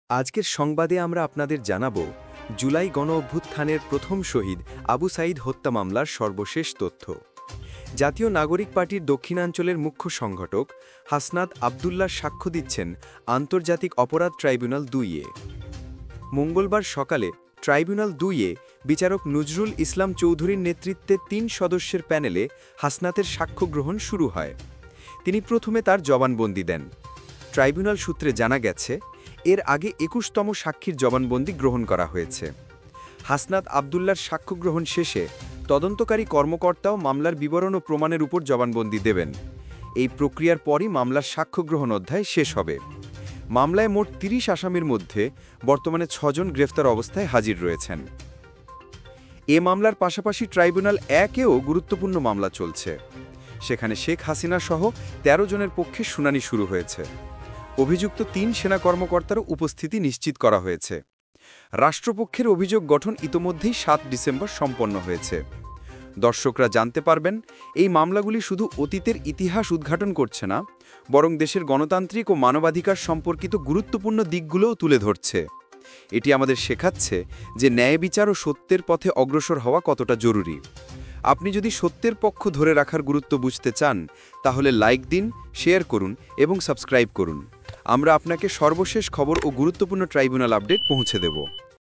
আজকের সংবাদে আমরা আপনাদের জানাব জুলাই গণ-অভ্যুত্থানের প্রথম শহীদ আবু সাঈদ হত্যা মামলার সর্বশেষ তথ্য। জাতীয় নাগরিক পার্টির দক্ষিণাঞ্চলের মুখ্য সংগঠক হাসনাত আবদুল্লাহ সাক্ষ্য দিচ্ছেন আন্তর্জাতিক অপরাধ ট্রাইব্যুনাল ২-এ। মঙ্গলবার সকালে ট্রাইব্যুনাল ২-এ বিচারক নজরুল ইসলাম চৌধুরীর নেতৃত্বে ৩ সদস্যের প্যানেলে হাসনাতের সাক্ষ্য গ্রহণ শুরু হয়। তিনি প্রথমে তার জবানবন্দি দেন। ট্রাইব্যুনাল সূত্রে জানা গেছে, এর আগে ২১তম সাক্ষীর জবানবন্দি গ্রহণ করা হয়েছে। হাসনাত আবদুল্লার সাক্ষ্য গ্রহণ শেষে তদন্তকারী কর্মকর্তাও মামলার বিবরণ ও প্রমাণের উপর জবানবন্দি দেবেন। এই প্রক্রিয়ার পরই মামলার সাক্ষ্য গ্রহণ অধ্যায় শেষ হবে। মামলায় মোট ৩০ আসামির মধ্যে বর্তমানে ৬ জন গ্রেফতার অবস্থায় হাজির রয়েছেন। এ মামলার পাশাপাশি ট্রাইব্যুনাল ১-এও গুরুত্বপূর্ণ মামলা চলছে। সেখানে শেখ হাসিনা সহ ১৩ জনের পক্ষে শুনানি শুরু হয়েছে। অভিযুক্ত ৩ সেনা কর্মকর্তারও উপস্থিতি নিশ্চিত করা হয়েছে। রাষ্ট্রপক্ষের অভিযোগ গঠন ইতোমধ্যেই ৭ ডিসেম্বর সম্পন্ন হয়েছে। দর্শকরা জানতে পারবেন, এই মামলাগুলি শুধু অতীতের ইতিহাস উদ্ঘাটন করছে না, বরং দেশের গণতান্ত্রিক ও মানবাধিকার সম্পর্কিত গুরুত্বপূর্ণ দিকগুলোও তুলে ধরছে। এটি আমাদের শেখাচ্ছে যে ন্যায় বিচার ও সত্যের পথে অগ্রসর হওয়া কতটা জরুরি। আপনি যদি সত্যের পক্ষ ধরে রাখার গুরুত্ব বুঝতে চান, তাহলে লাইক দিন, শেয়ার করুন এবং সাবস্ক্রাইব করুন। আমরা আপনাকে সর্বশেষ খবর ও গুরুত্বপূর্ণ ট্রাইব্যুনাল আপডেট পৌঁছে দেব।